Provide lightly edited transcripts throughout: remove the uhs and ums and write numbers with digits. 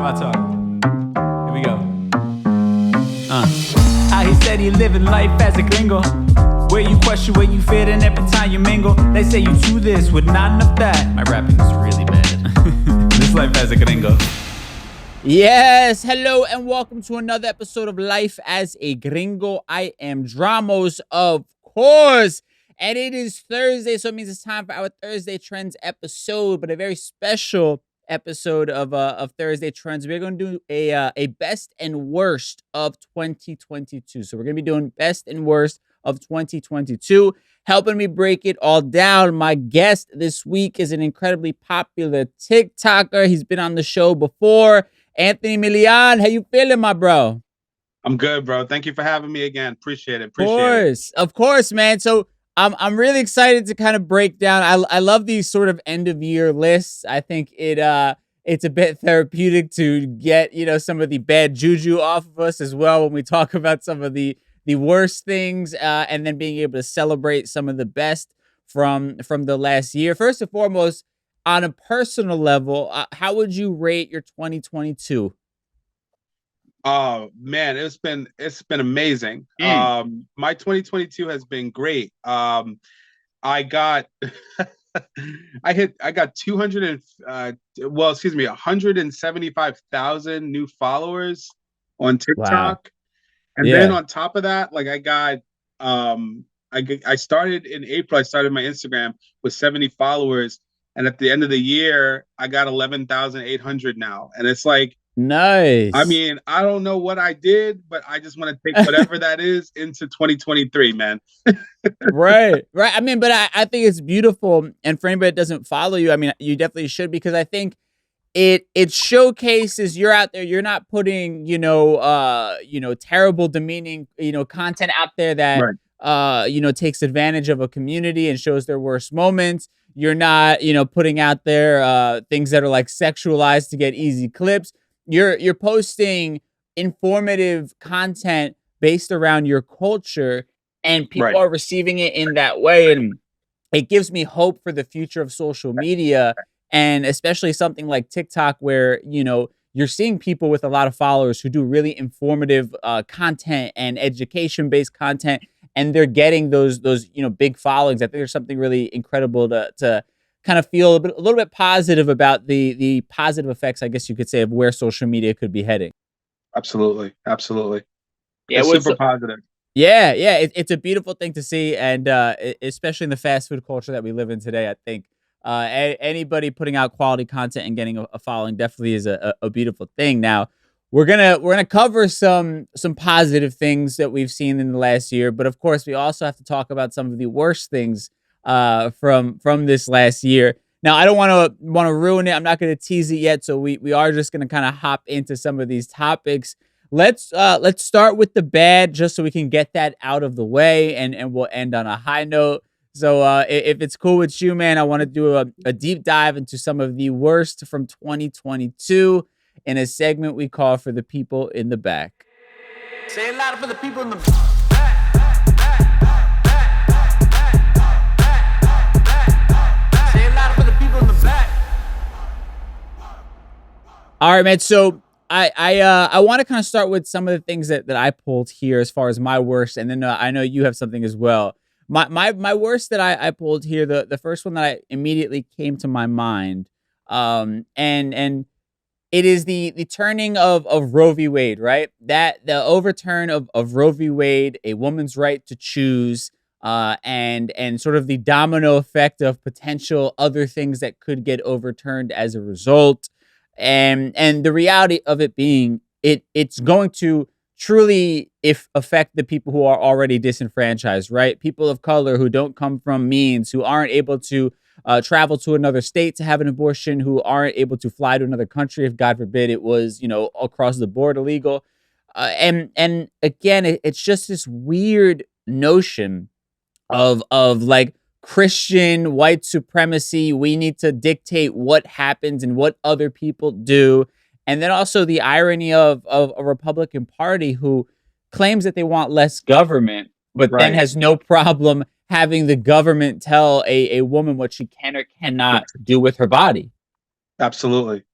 my talk. Here we go. How he said he living life as a gringo, where you question where you fit in every time you mingle. They say you do this with not enough that. My rapping is really bad. This life as a gringo. Yes, hello and welcome to another episode of Life as a Gringo. I am Dramos, of course, and it is Thursday, so it means it's time for our Thursday Trends episode, but a very special episode of Thursday Trends. We're going to do a best and worst of 2022. So we're going to be doing best and worst of 2022. Helping me break it all down, my guest this week is an incredibly popular TikToker. He's been on the show before. Antonio Milian, how you feeling, my bro? I'm good, bro. Thank you for having me again. Appreciate it. Of course, man. So I'm really excited to kind of break down. I love these sort of end of year lists. I think it's a bit therapeutic to get some of the bad juju off of us as well when we talk about some of the worst things, and then being able to celebrate some of the best from the last year. First and foremost, on a personal level, how would you rate your 2022? Oh man, it's been amazing. My 2022 has been great. I got I got 175,000 new followers on TikTok. Wow. And then on top of that, like I got I started in April. I started my Instagram with 70 followers. And at the end of the year, I got 11,800 now. And it's like, nice. I mean, I don't know what I did, but I just want to take whatever that is into 2023, man. Right. I mean, but I think it's beautiful. And for anybody that doesn't follow you, I mean, you definitely should, because I think it showcases you're out there. You're not putting, terrible, demeaning, content out there that, right, takes advantage of a community and shows their worst moments. You're not, putting out there things that are like sexualized to get easy clips. You're posting informative content based around your culture, and people are receiving it in that way. And it gives me hope for the future of social media, and especially something like TikTok, where, you're seeing people with a lot of followers who do really informative content and education-based content, and they're getting those big followings. I think there's something really incredible to kind of feel a little bit positive about the positive effects, I guess you could say, of where social media could be heading. Absolutely. Yeah, it's super positive. Yeah, it's a beautiful thing to see, and especially in the fast food culture that we live in today, I think anybody putting out quality content and getting a following definitely is a beautiful thing. Now, we're gonna cover some positive things that we've seen in the last year, but of course, we also have to talk about some of the worst things from this last year. Now, I don't want to ruin it. I'm not going to tease it yet, so we are just going to kind of hop into some of these topics. Let's start with the bad, just so we can get that out of the way, and we'll end on a high note. So if it's cool with you, man, I want to do a deep dive into some of the worst from 2022 in a segment we call For the People in the Back. Say it louder for the people in the back. Say it louder for the people in the back. All right, man. So I want to kind of start with some of the things that I pulled here as far as my worst, and then I know you have something as well. My worst that I pulled here, the first one that I immediately came to my mind, and it is the turning of Roe v. Wade, right? That the overturn of Roe v. Wade, a woman's right to choose, and sort of the domino effect of potential other things that could get overturned as a result, and the reality of it being it's going to truly affect the people who are already disenfranchised, right? People of color who don't come from means, who aren't able to travel to another state to have an abortion, who aren't able to fly to another country if, God forbid, it was, across the board illegal. And again, it's just this weird notion of like Christian white supremacy. We need to dictate what happens and what other people do. And then also the irony of a Republican Party who claims that they want less government, but then has no problem having the government tell a woman what she can or cannot do with her body. Absolutely.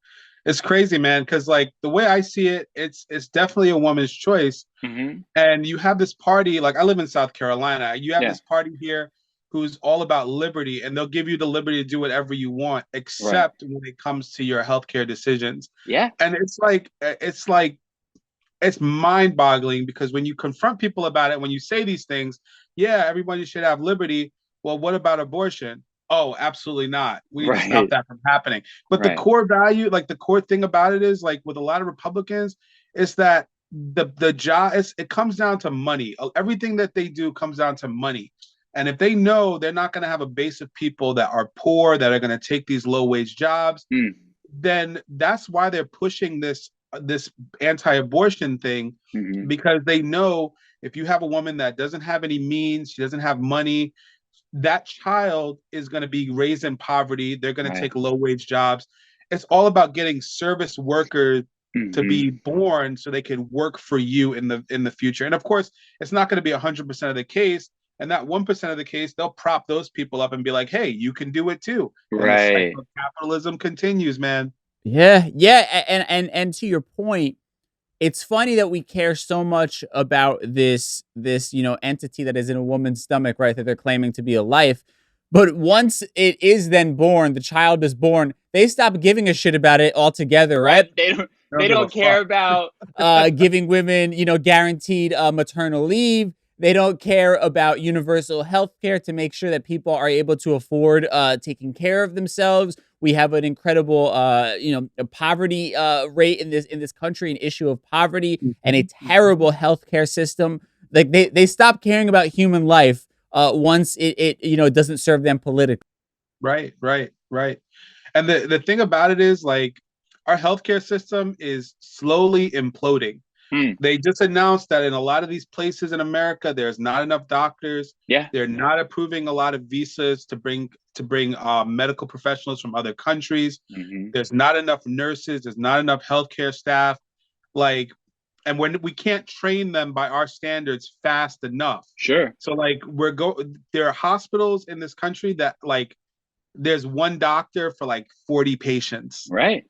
It's crazy, man. Because like the way I see it, it's definitely a woman's choice. And you have this party, like I live in South Carolina. You have Yeah. this party here who's all about liberty, and they'll give you the liberty to do whatever you want, Right. except when it comes to your healthcare decisions. Yeah. And it's mind-boggling because when you confront people about it, when you say these things, yeah, everybody should have liberty. Well, what about abortion? Oh, absolutely not. We need to stop Right. that from happening. But the Right. core value, like the core thing about it is like with a lot of Republicans, is that the job it comes down to money. Everything that they do comes down to money. And if they know they're not going to have a base of people that are poor, that are going to take these low wage jobs, then that's why they're pushing this anti-abortion thing, because they know if you have a woman that doesn't have any means, she doesn't have money, that child is going to be raised in poverty. They're going to take low wage jobs. It's all about getting service workers to be born so they can work for you in the future. And of course, it's not going to be 100% of the case. And that 1% of the case, they'll prop those people up and be like, hey, you can do it too. And the cycle of capitalism continues, man. Yeah, and to your point, it's funny that we care so much about this entity that is in a woman's stomach, right? That they're claiming to be a life. But once it is then born, the child is born, they stop giving a shit about it altogether, right? They don't care about giving women, guaranteed maternal leave. They don't care about universal health care to make sure that people are able to afford taking care of themselves. We have an incredible, poverty rate in this country, an issue of poverty, and a terrible healthcare system. Like they stop caring about human life once it doesn't serve them politically. Right. And the thing about it is, like, our healthcare system is slowly imploding. They just announced that in a lot of these places in America, there's not enough doctors. Yeah. They're not approving a lot of visas to bring medical professionals from other countries. There's not enough nurses. There's not enough healthcare staff. Like, and when we can't train them by our standards fast enough. Sure. So like there are hospitals in this country that like there's one doctor for like 40 patients. Right.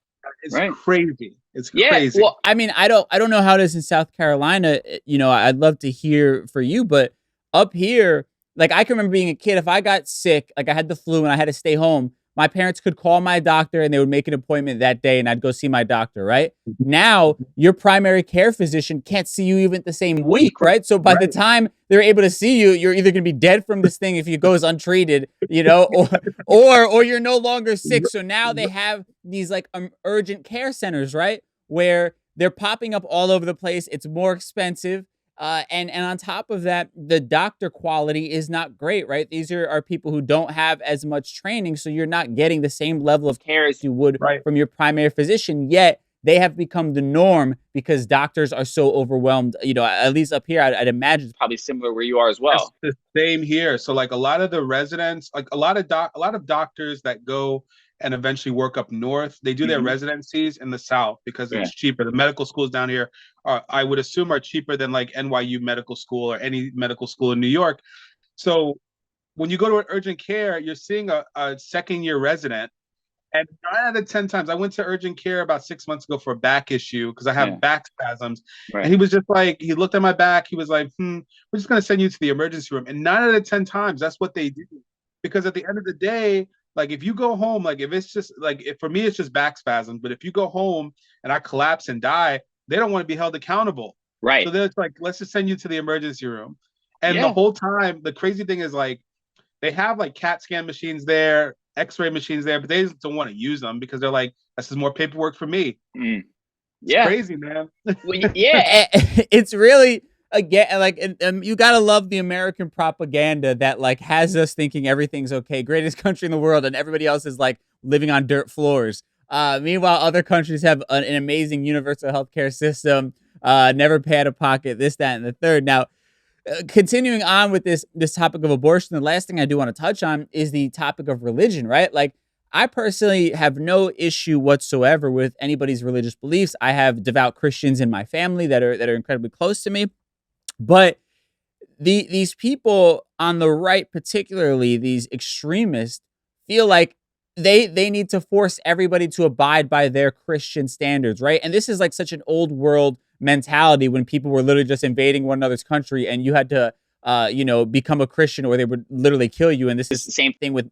It's crazy. It's Yeah, crazy. well, I mean, I don't know how it is in South Carolina. I'd love to hear for you, but up here, like I can remember being a kid, if I got sick, like I had the flu and I had to stay home, my parents could call my doctor and they would make an appointment that day and I'd go see my doctor, right? Now, your primary care physician can't see you even the same week, right? So by the time they're able to see you, you're either going to be dead from this thing if it goes untreated, or you're no longer sick. So now they have these like urgent care centers, right? Where they're popping up all over the place. It's more expensive. And on top of that, the doctor quality is not great, right? These are people who don't have as much training, so you're not getting the same level of care as you would from your primary physician, yet they have become the norm because doctors are so overwhelmed. At least up here, I'd imagine it's probably similar where you are as well. It's the same here. So like a lot of the residents, like a lot of doctors that go and eventually work up north, they do their residencies in the South because it's cheaper. The medical schools down here I would assume are cheaper than like NYU medical school or any medical school in New York. So when you go to an urgent care, you're seeing a second year resident. And 9 out of 10 times, I went to urgent care about 6 months ago for a back issue because I have back spasms. And he was just like, he looked at my back. He was like, we're just going to send you to the emergency room. And 9 out of 10 times, that's what they do. Because at the end of the day, like if you go home, like if it's just like, for me, it's just back spasms. But if you go home and I collapse and die, they don't want to be held accountable. Right. So they're like, let's just send you to the emergency room. And the whole time, the crazy thing is like, they have like CAT scan machines there, X-ray machines there, but they just don't want to use them because they're like, this is more paperwork for me. It's crazy, man. It's really, again, like, you gotta love the American propaganda that like has us thinking everything's okay, greatest country in the world, and everybody else is like living on dirt floors. Meanwhile, other countries have an amazing universal healthcare system, never pay out of pocket, this, that, and the third. Now, continuing on with this topic of abortion, the last thing I do want to touch on is the topic of religion, right? Like, I personally have no issue whatsoever with anybody's religious beliefs. I have devout Christians in my family that are incredibly close to me. But these people on the right, particularly these extremists, feel like they need to force everybody to abide by their Christian standards, right? And this is like such an old world mentality when people were literally just invading one another's country and you had to become a Christian or they would literally kill you. And this is the same thing with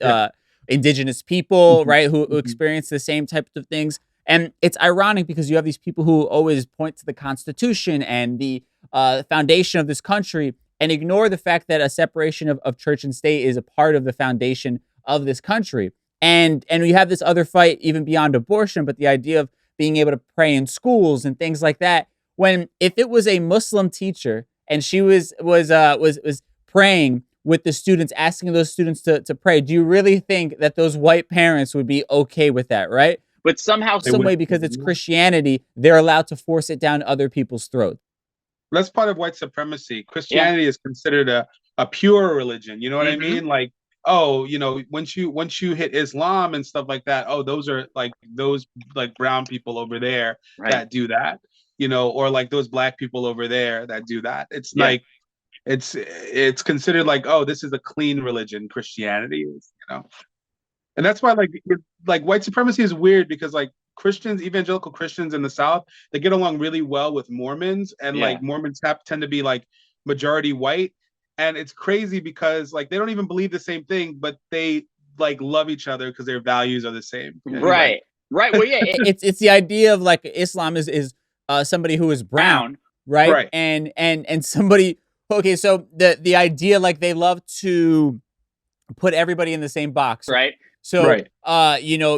indigenous people, right, who experience the same types of things. And it's ironic because you have these people who always point to the Constitution and the foundation of this country and ignore the fact that a separation of church and state is a part of the foundation of this country. And we have this other fight even beyond abortion, but the idea of being able to pray in schools and things like that. When if it was a Muslim teacher and she was praying with the students, asking those students to pray, do you really think that those white parents would be okay with that, right? But somehow, some way, because it's Christianity, they're allowed to force it down other people's throats. That's part of white supremacy. Christianity is considered a pure religion. You know what I mean? Like, oh, once you hit Islam and stuff like that, oh, those are like brown people over there that do that, or like those black people over there that do that. It's like it's considered like, oh, this is a clean religion. Christianity is, and that's why like white supremacy is weird because like Christians, evangelical Christians in the South, they get along really well with Mormons, and like Mormons tend to be like majority white. And it's crazy because like they don't even believe the same thing, but they like love each other because their values are the same. Right. Well, yeah, it's the idea of like Islam is somebody who is brown, right? And somebody. Okay, so the idea like they love to put everybody in the same box, right? So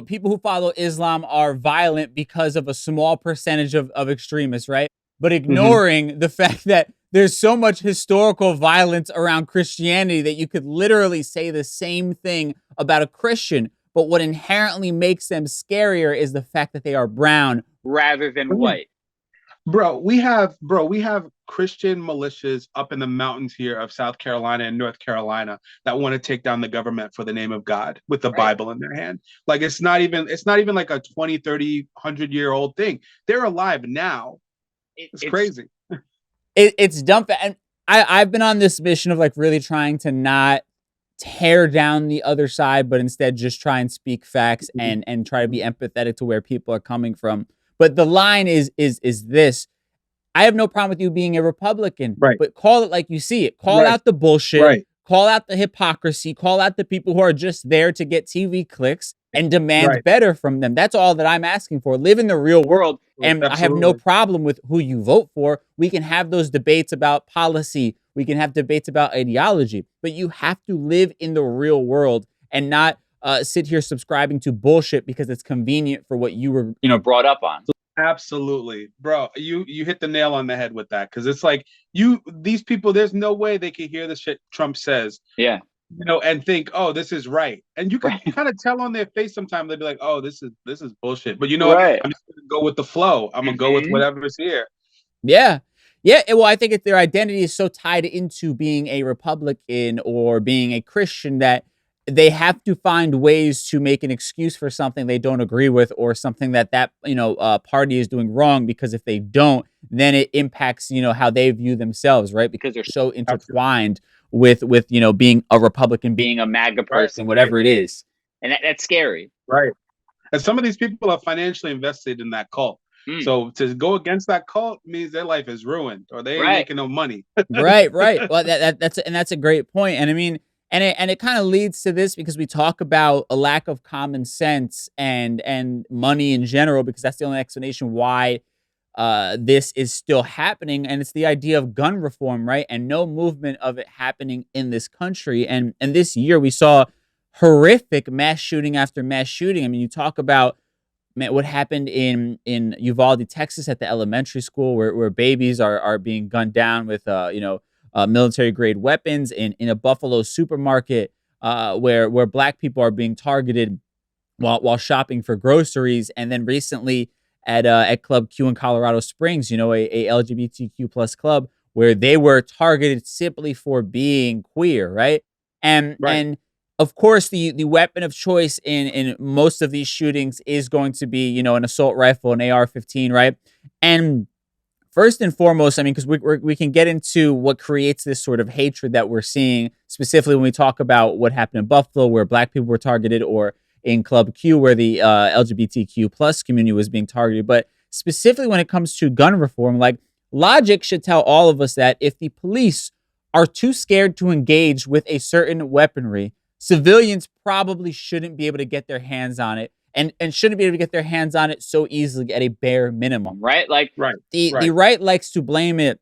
people who follow Islam are violent because of a small percentage of extremists, right? But ignoring the fact that there's so much historical violence around Christianity that you could literally say the same thing about a Christian. But what inherently makes them scarier is the fact that they are brown rather than white. Bro, we have Christian militias up in the mountains here of South Carolina and North Carolina that want to take down the government for the name of God with the Bible in their hand. Like it's not even like a 20, 30, 100-year-old thing. They're alive now. It's crazy. It's dumb. And I've been on this mission of like really trying to not tear down the other side, but instead just try and speak facts and try to be empathetic to where people are coming from. But the line is this. I have no problem with you being a Republican, but call it like you see it. Call out the bullshit. Call out the hypocrisy. Call out the people who are just there to get TV clicks and demand better from them. That's all that I'm asking for. Live in the real world. And I have no problem with who you vote for. We can have those debates about policy. We can have debates about ideology. But you have to live in the real world and not sit here subscribing to bullshit because it's convenient for what you were brought up on. Absolutely, bro. You hit the nail on the head with that, because it's like these people, there's no way they can hear the shit Trump says, and think, oh, this is right. And you can kind of tell on their face sometimes. They'll be like, oh, this is bullshit. But you know what? I'm just gonna go with the flow. I'm gonna go with whatever's here. Yeah. Well, I think their identity is so tied into being a Republican or being a Christian that they have to find ways to make an excuse for something they don't agree with or something that party is doing wrong, because if they don't, then it impacts, how they view themselves, right? Because they're so intertwined with being a Republican, being a MAGA person, whatever it is. And that's scary. Right. And some of these people are financially invested in that cult. So to go against that cult means their life is ruined or they ain't making no money. Right. Well, that's a great point. And I mean, and it kind of leads to this because we talk about a lack of common sense and money in general, because that's the only explanation why this is still happening. And it's the idea of gun reform, right? And no movement of it happening in this country. And this year we saw horrific mass shooting after mass shooting. I mean, you talk about what happened in Uvalde, Texas, at the elementary school where babies are being gunned down with military grade weapons, in a Buffalo supermarket where black people are being targeted while shopping for groceries, and then recently at Club Q in Colorado Springs, a LGBTQ plus club where they were targeted simply for being queer, right? And of course, the weapon of choice in most of these shootings is going to be, an assault rifle, an AR-15, right? And first and foremost, I mean, because we can get into what creates this sort of hatred that we're seeing, specifically when we talk about what happened in Buffalo, where black people were targeted, or in Club Q, where the LGBTQ plus community was being targeted. But specifically when it comes to gun reform, like, logic should tell all of us that if the police are too scared to engage with a certain weaponry, civilians probably shouldn't be able to get their hands on it, and shouldn't be able to get their hands on it so easily at a bare minimum. Right? Like, The right likes to blame it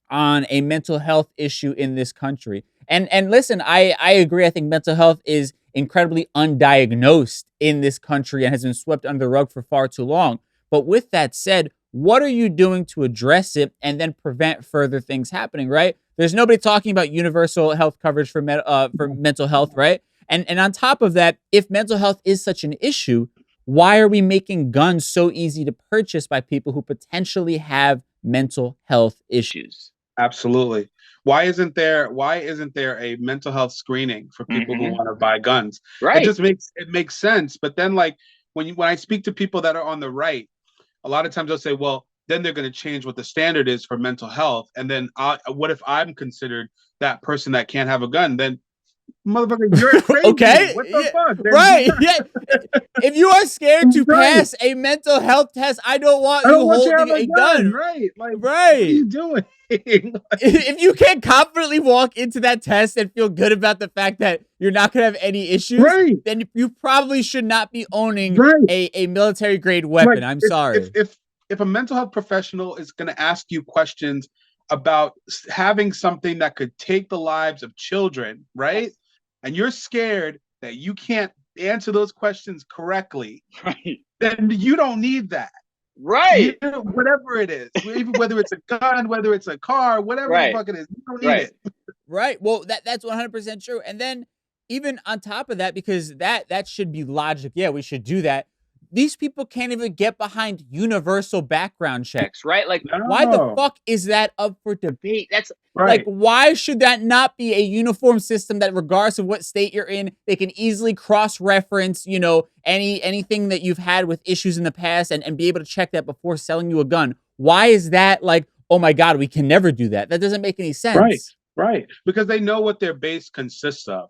on a mental health issue in this country. And listen, I agree. I think mental health is incredibly undiagnosed in this country and has been swept under the rug for far too long. But with that said, what are you doing to address it and then prevent further things happening, right? There's nobody talking about universal health coverage for mental health, right? And on top of that, if mental health is such an issue, why are we making guns so easy to purchase by people who potentially have mental health issues? Absolutely. Why isn't there a mental health screening for people who want to buy guns? Right. It makes sense. But then, like, when I speak to people that are on the right, a lot of times they'll say, well, then they're going to change what the standard is for mental health. And then what if I'm considered that person that can't have a gun? Then, motherfucker, you're crazy. Okay. What the fuck? Right. Yeah. If you are scared to pass a mental health test, I don't want you holding a gun. Right. Like, right. What are you doing? If you can't confidently walk into that test and feel good about the fact that you're not going to have any issues, then you probably should not be owning a military grade weapon. I'm sorry. If a mental health professional is going to ask you questions about having something that could take the lives of children, right? And you're scared that you can't answer those questions correctly, then you don't need that. Right. Whatever it is, even whether it's a gun, whether it's a car, whatever the fuck it is, you don't need it. Right. Well, that's 100% true. And then even on top of that, because that should be logic. Yeah, we should do that. These people can't even get behind universal background checks, right? Like, why the fuck is that up for debate? That's like, why should that not be a uniform system that, regardless of what state you're in, they can easily cross-reference, anything that you've had with issues in the past and be able to check that before selling you a gun? Why is that like, oh my God, we can never do that? That doesn't make any sense. Right. Because they know what their base consists of.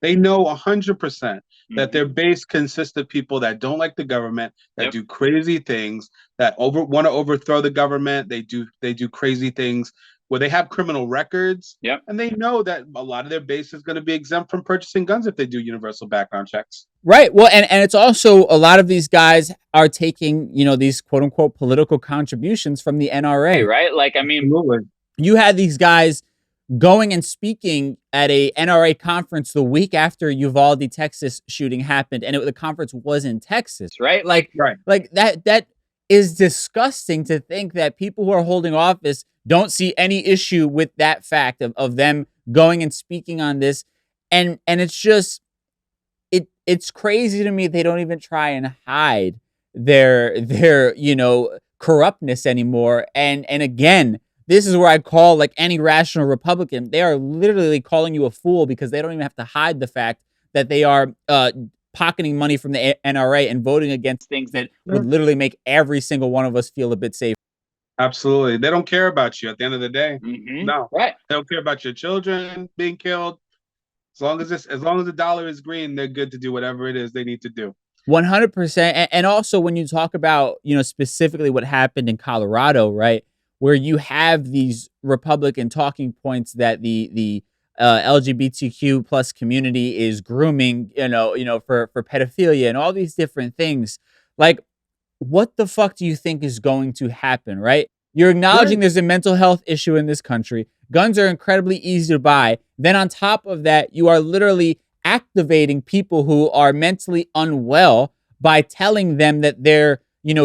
They know 100% that their base consists of people that don't like the government, that do crazy things, that want to overthrow the government. They do crazy things where they have criminal records. And they know that a lot of their base is going to be exempt from purchasing guns if they do universal background checks. Right. Well, and it's also, a lot of these guys are taking, these quote unquote political contributions from the NRA. Right. Like, I mean, you had these guys going and speaking at a NRA conference the week after Uvalde, Texas shooting happened, and the conference was in Texas, right? Like that is disgusting to think that people who are holding office don't see any issue with that fact of them going and speaking on this, and it's just it's crazy to me they don't even try and hide their corruptness anymore, and again. This is where I call, like, any rational Republican. They are literally calling you a fool because they don't even have to hide the fact that they are pocketing money from the NRA and voting against things that would literally make every single one of us feel a bit safer. Absolutely. They don't care about you at the end of the day. No. Right. They don't care about your children being killed. As long as the dollar is green, they're good to do whatever it is they need to do. 100%. And also when you talk about, specifically what happened in Colorado, right? Where you have these Republican talking points that the LGBTQ plus community is grooming, for pedophilia and all these different things. Like, what the fuck do you think is going to happen, right? You're acknowledging there's a mental health issue in this country. Guns are incredibly easy to buy. Then on top of that, you are literally activating people who are mentally unwell by telling them that they're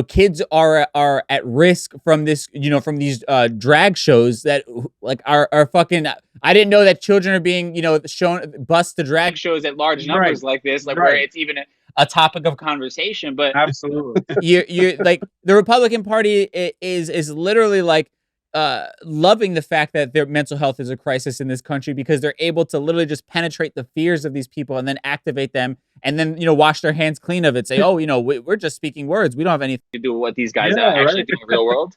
kids are at risk from this, from these drag shows that like are fucking. I didn't know that children are being, shown bused to drag shows at large numbers like this, like where it's even a topic of conversation. But absolutely, you like the Republican Party is literally like loving the fact that their mental health is a crisis in this country because they're able to literally just penetrate the fears of these people and then activate them and then, wash their hands clean of it. Say, oh, we're just speaking words. We don't have anything to do with what these guys actually do in the real world.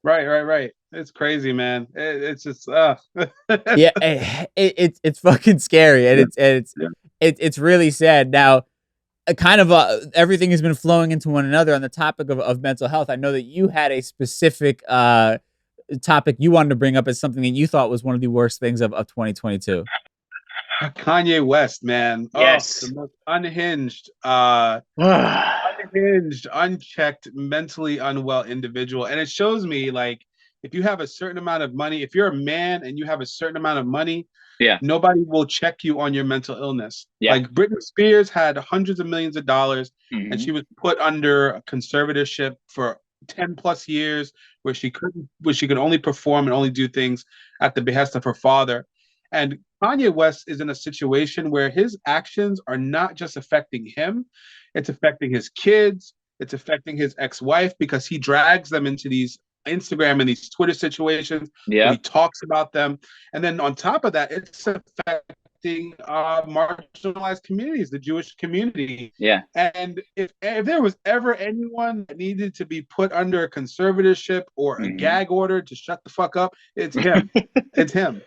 Right. It's crazy, man. It's just, yeah, it's fucking scary. And it's really sad. Now, everything has been flowing into one another on the topic of mental health. I know that you had a specific topic you wanted to bring up as something that you thought was one of the worst things of 2022. Kanye West, man. Yes. The most unhinged, unchecked, mentally unwell individual. And it shows me, like, if you have a certain amount of money, if you're a man and you have a certain amount of money, nobody will check you on your mental illness. Like Britney Spears had hundreds of millions of dollars, and she was put under a conservatorship for 10 plus years, where she could only perform and only do things at the behest of her father. And Kanye West is in a situation where his actions are not just affecting him, it's affecting his kids, it's affecting his ex-wife, because he drags them into these Instagram and these Twitter situations where he talks about them. And then on top of that, it's affecting marginalized communities, the Jewish community. Yeah. And if there was ever anyone that needed to be put under a conservatorship or a gag order to shut the fuck up, it's him. It's him.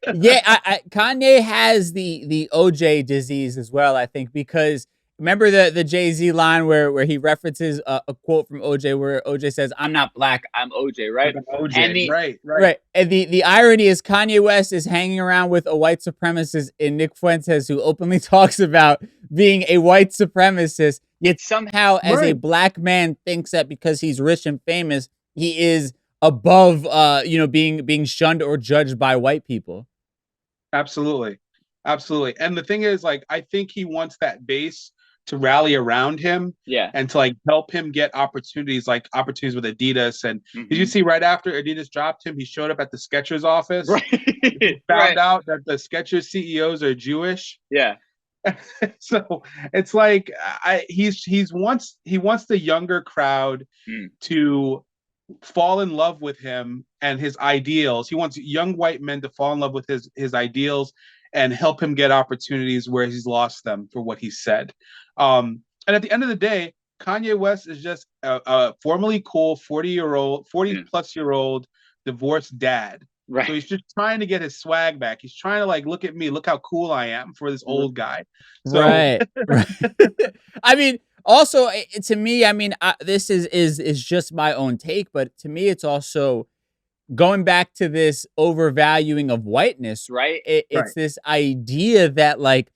Kanye has the OJ disease as well, I think, because remember the Jay-Z line where he references a quote from OJ where OJ says, "I'm not black, I'm OJ," right? OJ, and right. And the irony is Kanye West is hanging around with a white supremacist in Nick Fuentes, who openly talks about being a white supremacist, yet somehow as a black man thinks that because he's rich and famous, he is above being shunned or judged by white people. Absolutely. And the thing is, like, I think he wants that base to rally around him, and to like help him get opportunities with Adidas. And did you see right after Adidas dropped him, he showed up at the Skechers office, found out that the Skechers CEOs are Jewish. So it's like he wants the younger crowd to fall in love with him and his ideals. He wants young white men to fall in love with his ideals and help him get opportunities where he's lost them for what he said. And at the end of the day, Kanye West is just a formerly cool 40 plus year old divorced dad. Right. So he's just trying to get his swag back. He's trying to like, look at me, look how cool I am for this old guy. So, right. I mean, also to me, I mean, this is just my own take, but to me, it's also going back to this overvaluing of whiteness, right? It's this idea that, like,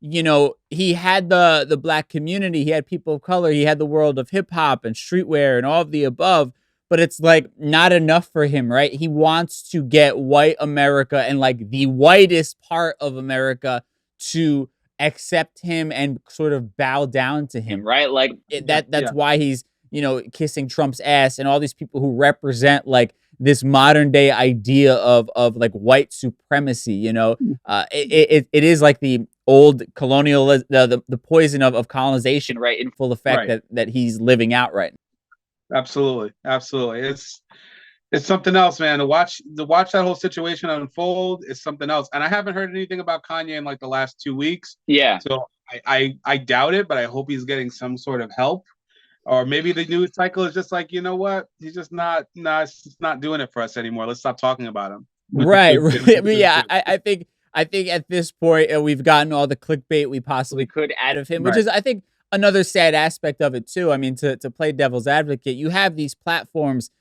you know, he had the black community, he had people of color, he had the world of hip hop and streetwear and all of the above, but it's like not enough for him, right? He wants to get white America and like the whitest part of America to accept him and sort of bow down to him, right? Like that's why he's, you know, kissing Trump's ass and all these people who represent like this modern day idea of like white supremacy, you know. It is like the old colonial, the poison of colonization, right, in full effect that he's living out right now. Absolutely. It's something else, man. To watch that whole situation unfold is something else. And I haven't heard anything about Kanye in like the last 2 weeks. So I doubt it, but I hope he's getting some sort of help. Or maybe the news cycle is just like, you know what? He's just not doing it for us anymore. Let's stop talking about him. Right. I mean, yeah, I think at this point we've gotten all the clickbait we possibly could out of him, which is, I think, another sad aspect of it too. I mean, to play devil's advocate, you have these platforms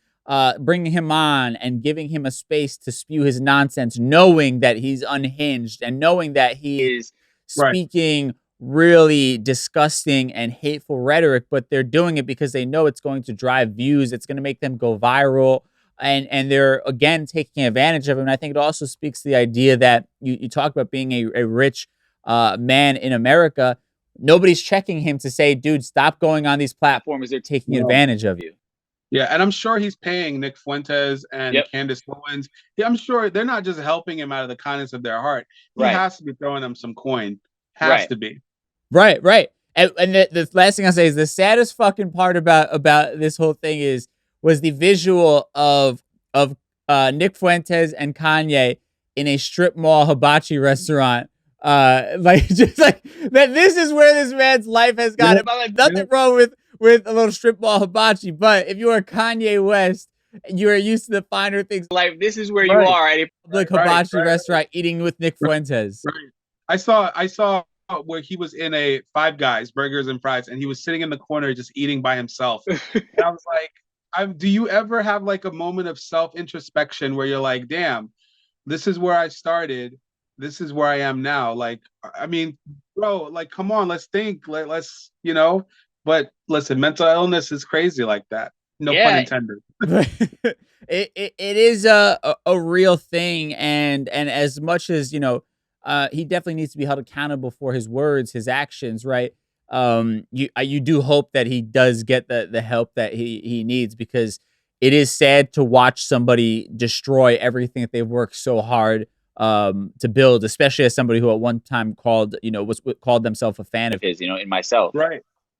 bringing him on and giving him a space to spew his nonsense, knowing that he's unhinged and knowing that he is speaking really disgusting and hateful rhetoric, but they're doing it because they know it's going to drive views, it's going to make them go viral, and they're again taking advantage of him. And I think it also speaks to the idea that you talk about being a rich man in America. Nobody's checking him to say, dude, stop going on these platforms, they're taking advantage of you. Yeah, and I'm sure he's paying Nick Fuentes and Candace Owens. Yeah, I'm sure they're not just helping him out of the kindness of their heart. He has to be throwing them some coin. Has to be. Right. And the last thing I'll say is the saddest fucking part about this whole thing was the visual of Nick Fuentes and Kanye in a strip mall hibachi restaurant. Like just like that. This is where this man's life has gone. Like, nothing wrong with a little strip mall hibachi, but if you are Kanye West, you are used to the finer things. Like this is where you are at a public hibachi restaurant eating with Nick Fuentes. I saw where he was in a Five Guys, burgers and fries, and he was sitting in the corner just eating by himself. And I was like, do you ever have like a moment of self introspection where you're like, damn, this is where I started, this is where I am now? Like, I mean, bro, like, come on, let's think, let's, But listen, mental illness is crazy like that. No pun intended. It is a real thing, and as much as he definitely needs to be held accountable for his words, his actions, right? You do hope that he does get the help that he needs, because it is sad to watch somebody destroy everything that they've worked so hard to build, especially as somebody who at one time called themselves a fan of his, in myself.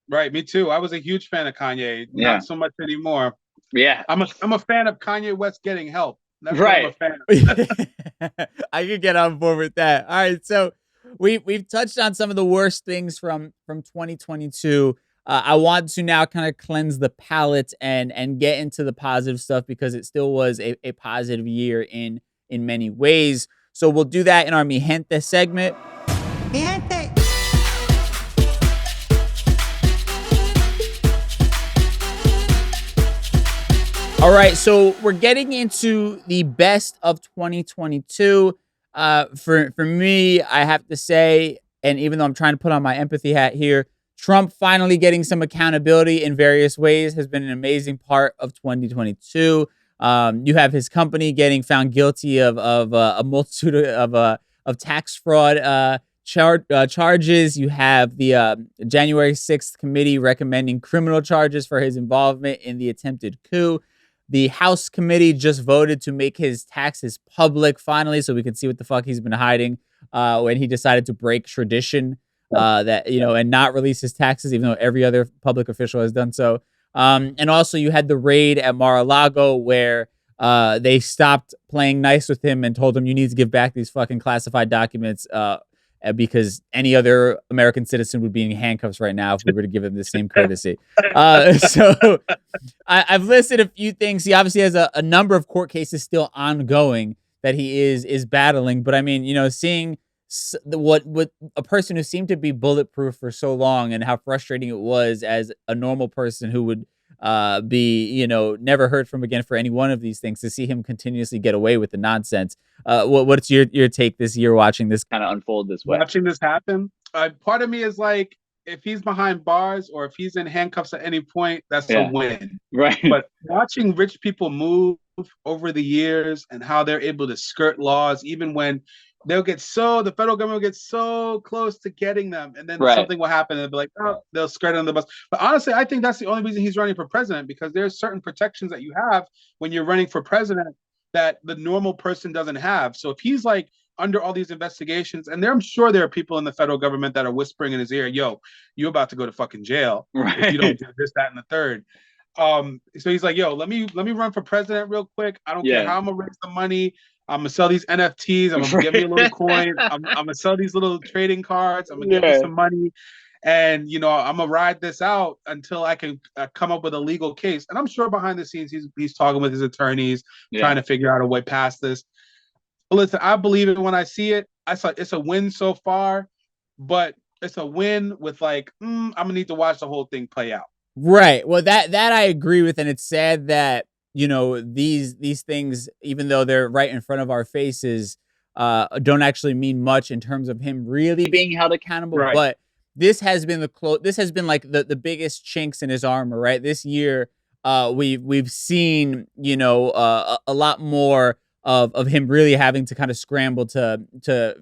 Right. Me too. I was a huge fan of Kanye. Not so much anymore. Yeah. I'm a fan of Kanye West getting help. That's right. what I'm a fan of. I could get on board with that. All right. So we've touched on some of the worst things from 2022. I want to now kind of cleanse the palate and get into the positive stuff, because it still was a positive year in many ways. So we'll do that in our Mi Gente segment. Mi Gente. All right, so we're getting into the best of 2022. For me, I have to say, and even though I'm trying to put on my empathy hat here, Trump finally getting some accountability in various ways has been an amazing part of 2022. You have his company getting found guilty of a multitude of tax fraud charges. You have the January 6th committee recommending criminal charges for his involvement in the attempted coup. The House committee just voted to make his taxes public finally, so we can see what the fuck he's been hiding when he decided to break tradition and not release his taxes, even though every other public official has done so. And also you had the raid at Mar-a-Lago, where they stopped playing nice with him and told him, you need to give back these fucking classified documents because any other American citizen would be in handcuffs right now if we were to give him the same courtesy. So I've listed a few things. He obviously has a number of court cases still ongoing that he is battling. But I mean, seeing what a person who seemed to be bulletproof for so long, and how frustrating it was as a normal person who would be, never heard from again for any one of these things, to see him continuously get away with the nonsense. What's your take this year watching this kind of unfold this way? Watching this happen, part of me is like, if he's behind bars or if he's in handcuffs at any point, that's a win. Right. But watching rich people move over the years and how they're able to skirt laws, even when the federal government will get so close to getting them, and then something will happen and they'll be like, oh, they'll skirt on the bus. But honestly, I think that's the only reason he's running for president, because there's certain protections that you have when you're running for president that the normal person doesn't have. So if he's like under all these investigations, and I'm sure there are people in the federal government that are whispering in his ear, yo, you're about to go to fucking jail if you don't do this, that, and the third. So he's like, yo, let me run for president real quick. I don't care how I'm gonna raise the money. I'm gonna sell these NFTs. I'm gonna give me a little coin. I'm gonna sell these little trading cards. I'm gonna give me some money, and I'm gonna ride this out until I can come up with a legal case. And I'm sure behind the scenes he's talking with his attorneys, trying to figure out a way past this. But listen, I believe it when I see it. I saw it's a win so far, but it's a win with like, I'm gonna need to watch the whole thing play out. Right. Well, that I agree with, and it's sad that these things, even though they're right in front of our faces, don't actually mean much in terms of him really being held accountable. Right. But this has been this has been like the biggest chinks in his armor, right? This year, we've seen a lot more of him really having to kind of scramble to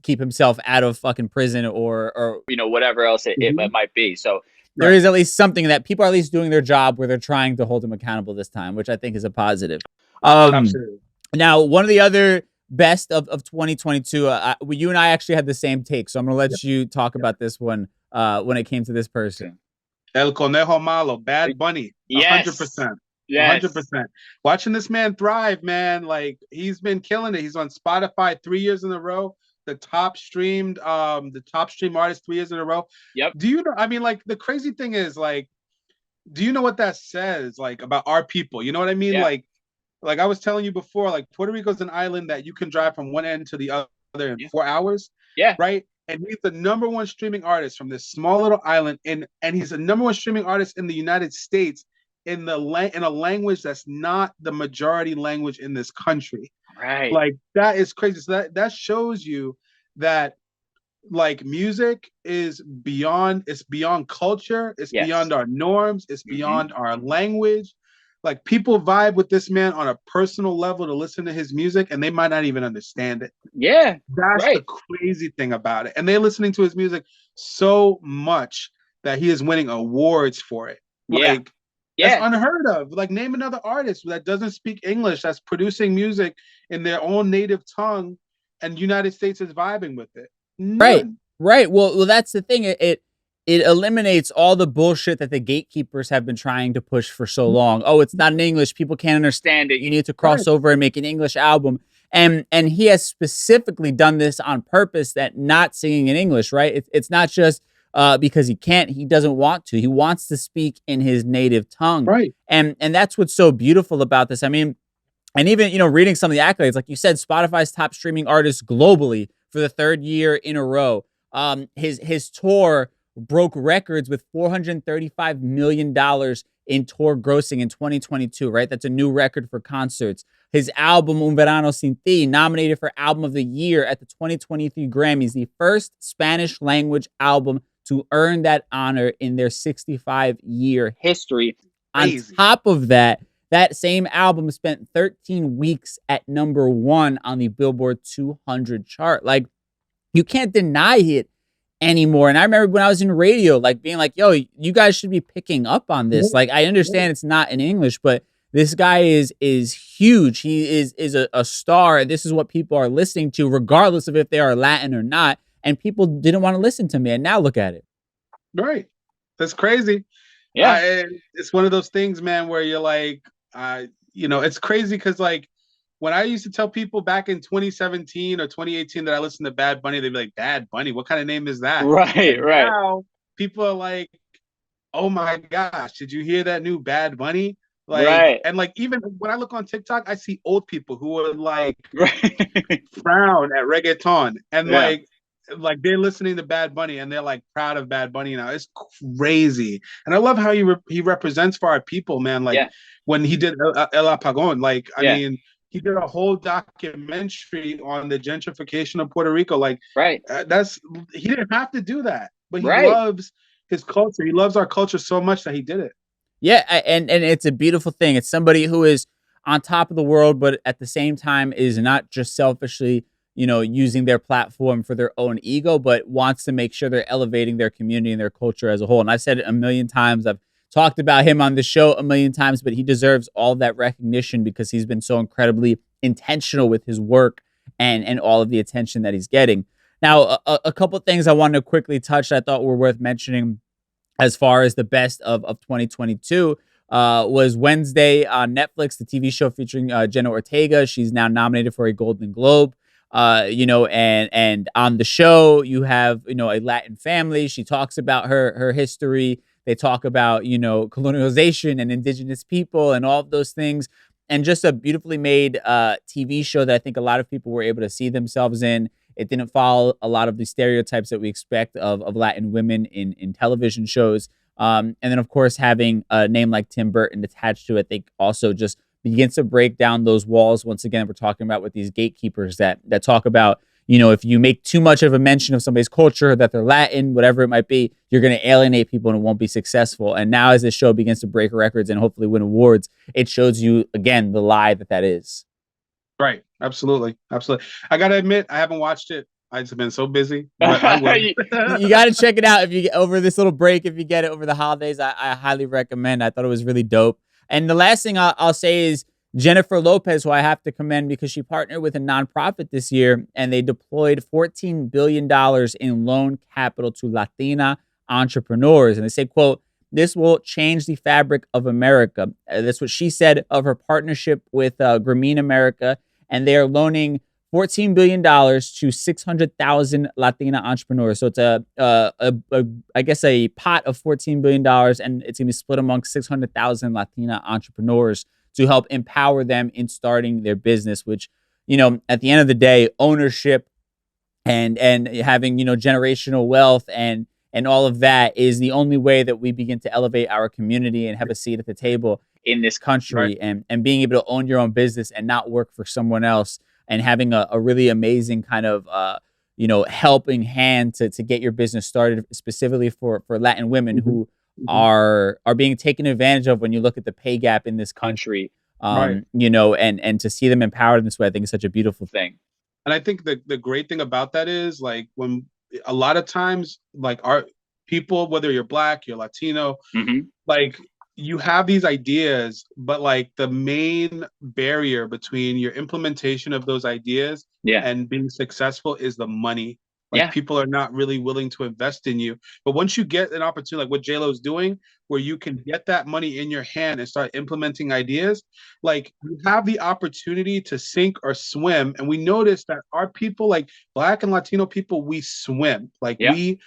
keep himself out of fucking prison or whatever else it might be. So there is at least something that people are at least doing their job where they're trying to hold him accountable this time, which I think is a positive. Absolutely. Now, one of the other best of 2022, you and I actually had the same take, so I'm going to let you talk about this one when it came to this person. El Conejo Malo, Bad Bunny, 100%. Yes. 100%. Watching this man thrive, man. Like, he's been killing it. He's on Spotify 3 years in a row. The top streamed artist 3 years in a row. Yep. Do you know? I mean, like, the crazy thing is, like, do you know what that says, like, about our people? You know what I mean? Yeah. Like I was telling you before, like, Puerto Rico's an island that you can drive from one end to the other in 4 hours. Yeah. Right. and he's the number one streaming artist from this small little island, and he's the number one streaming artist in the United States in in a language that's not the majority language in this country. Right. Like, that is crazy. So that shows you that, like, music is beyond, it's beyond culture, it's beyond our norms, it's beyond our language. Like, people vibe with this man on a personal level to listen to his music, and they might not even understand it. Yeah. That's the crazy thing about it. And they're listening to his music so much that he is winning awards for it. Like, that's unheard of. Like, name another artist that doesn't speak English that's producing music in their own native tongue, and United States is vibing with it. None. Right. Well, that's the thing. It eliminates all the bullshit that the gatekeepers have been trying to push for so long. Oh, it's not in English. People can't understand it. You need to cross over and make an English album. And he has specifically done this on purpose, that not singing in English, right? It's not just because he can't. He doesn't want to. He wants to speak in his native tongue. Right. And that's what's so beautiful about this. I mean, and even, reading some of the accolades, like you said, Spotify's top streaming artist globally for the third year in a row. His tour broke records with $435 million in tour grossing in 2022, right? That's a new record for concerts. His album, Un Verano Sin Ti, nominated for Album of the Year at the 2023 Grammys, the first Spanish language album to earn that honor in their 65-year history. Crazy. On top of that same album spent 13 weeks at number 1 on the Billboard 200 chart. Like, you can't deny it anymore. And I remember when I was in radio, like, being like, yo, you guys should be picking up on this. Like, I understand it's not in English, but this guy is huge. He is a star. This is what people are listening to, regardless of if they are Latin or not. And people didn't want to listen to me. And now look at it. Right. That's crazy. Yeah. It's one of those things, man, where you're like, it's crazy because, like, when I used to tell people back in 2017 or 2018 that I listened to Bad Bunny, they'd be like, Bad Bunny? What kind of name is that? Right. Now people are like, oh my gosh, did you hear that new Bad Bunny? Like, and like, even when I look on TikTok, I see old people who are like frown at reggaeton, and like they're listening to Bad Bunny and they're like proud of Bad Bunny now. It's crazy. And I love how he represents for our people, man. Like when he did El Apagón, like, I mean, he did a whole documentary on the gentrification of Puerto Rico. Like, he didn't have to do that, but he loves his culture. He loves our culture so much that he did it. Yeah, and it's a beautiful thing. It's somebody who is on top of the world, but at the same time is not just selfishly, using their platform for their own ego, but wants to make sure they're elevating their community and their culture as a whole. And I've said it a million times. I've talked about him on the show a million times, but he deserves all that recognition because he's been so incredibly intentional with his work and all of the attention that he's getting. Now, a couple of things I wanted to quickly touch that I thought were worth mentioning as far as the best of 2022 was Wednesday on Netflix, the TV show featuring Jenna Ortega. She's now nominated for a Golden Globe. And on the show, you have, a Latin family. She talks about her history. They talk about, colonialization and indigenous people and all of those things. And just a beautifully made TV show that I think a lot of people were able to see themselves in. It didn't follow a lot of the stereotypes that we expect of Latin women in television shows. And then, of course, having a name like Tim Burton attached to it, they also just begins to break down those walls. Once again, we're talking about with these gatekeepers that talk about, if you make too much of a mention of somebody's culture, that they're Latin, whatever it might be, you're going to alienate people and it won't be successful. And now as this show begins to break records and hopefully win awards, it shows you, again, the lie that is. Right. Absolutely. Absolutely. I got to admit, I haven't watched it. I've just been so busy. But I will. You got to check it out if you get over this little break. If you get it over the holidays, I highly recommend. I thought it was really dope. And the last thing I'll say is Jennifer Lopez, who I have to commend because she partnered with a nonprofit this year and they deployed $14 billion in loan capital to Latina entrepreneurs. And they say, quote, "This will change the fabric of America." That's what she said of her partnership with Grameen America. And they are loaning $14 billion to 600,000 Latina entrepreneurs. So it's I guess a pot of $14 billion, and it's going to be split among 600,000 Latina entrepreneurs to help empower them in starting their business, which, at the end of the day, ownership and having, generational wealth and all of that is the only way that we begin to elevate our community and have a seat at the table in this country. Right. And being able to own your own business and not work for someone else, and having a really amazing kind of helping hand to get your business started, specifically for Latin women who are being taken advantage of when you look at the pay gap in this country. Right. And to see them empowered in this way, I think is such a beautiful thing. And I think the great thing about that is, like, when a lot of times, like, our people, whether you're Black, you're Latino, like, you have these ideas, but like the main barrier between your implementation of those ideas and being successful is the money. Like, people are not really willing to invest in you. But once you get an opportunity like what J-Lo's doing, where you can get that money in your hand and start implementing ideas, like, you have the opportunity to sink or swim. And we notice that our people, like Black and Latino people, we swim. Like, we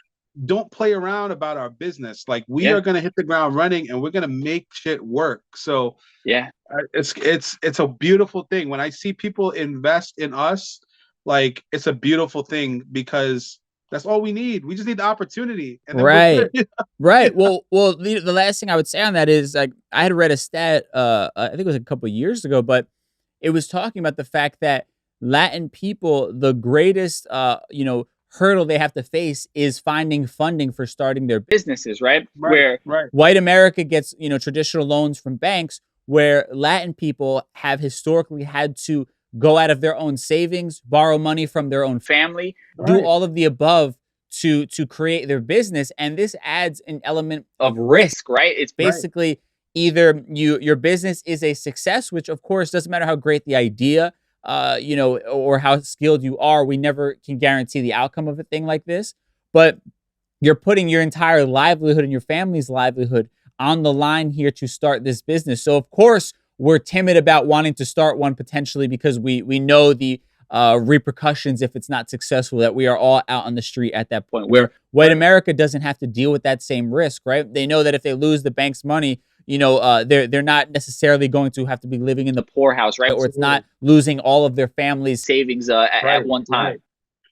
don't play around about our business. Like, we are going to hit the ground running, and we're going to make shit work. So it's a beautiful thing when I see people invest in us. Like, it's a beautiful thing, because that's all we need. We just need the opportunity. And then right. Right. Well, the last thing I would say on that is, like, I had read a stat, I think it was a couple of years ago, but it was talking about the fact that Latin people, the greatest, hurdle they have to face is finding funding for starting their businesses, right? Where white America gets, traditional loans from banks, where Latin people have historically had to go out of their own savings, borrow money from their own family, do all of the above to create their business. And this adds an element of risk, right? It's basically either your business is a success, which of course doesn't matter how great the idea, or how skilled you are. We never can guarantee the outcome of a thing like this, but you're putting your entire livelihood and your family's livelihood on the line here to start this business. So of course we're timid about wanting to start one, potentially because we know the repercussions if it's not successful, that we are all out on the street at that point, where white America doesn't have to deal with that same risk, right? They know that if they lose the bank's money, they're not necessarily going to have to be living in the poorhouse, right? Or it's not losing all of their family's savings at one time.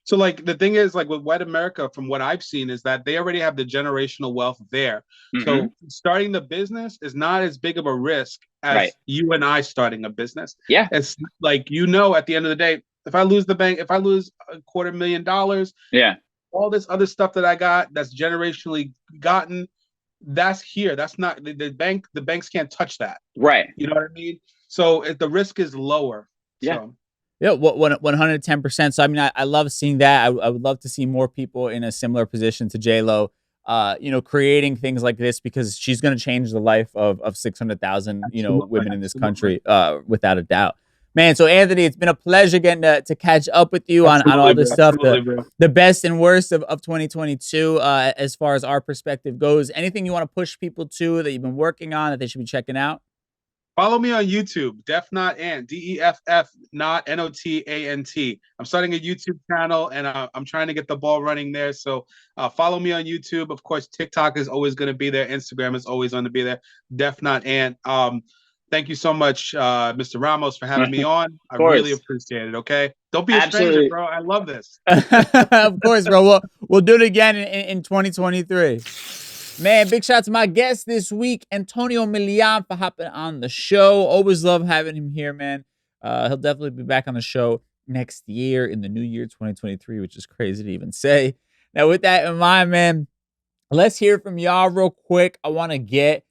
So, like, the thing is, like, with white America, from what I've seen, is that they already have the generational wealth there. So starting the business is not as big of a risk as you and I starting a business. It's like, at the end of the day, if I lose the bank, if I lose $250,000, all this other stuff that I got that's generationally gotten, that's here. That's not the bank. The banks can't touch that. Right. You know what I mean? So the risk is lower. So. Yeah, 110%. So I mean, I love seeing that. I would love to see more people in a similar position to J-Lo, creating things like this, because she's going to change the life of 600,000, women in this country, without a doubt. Man, so Anthony, it's been a pleasure getting to catch up with you on all this stuff, the best and worst of 2022, as far as our perspective goes. Anything you want to push people to that you've been working on that they should be checking out? Follow me on YouTube, Def Not Ant, DEFF Not NOTANT. I'm starting a YouTube channel, and I'm trying to get the ball running there. So follow me on YouTube. Of course, TikTok is always going to be there. Instagram is always going to be there. Def Not Ant. Thank you so much, Mr. Ramos, for having me on. I really appreciate it. Okay, don't be a stranger, bro. I love this. Of course, bro. We'll do it again in 2023. Man, big shout out to my guest this week, Antonio Milian, for hopping on the show. Always love having him here, man. He'll definitely be back on the show next year, in the new year, 2023, which is crazy to even say. Now, with that in mind, man, let's hear from y'all real quick. I want to get,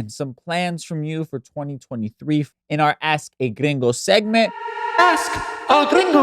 some plans from you for 2023 in our Ask a Gringo segment. Ask a Gringo.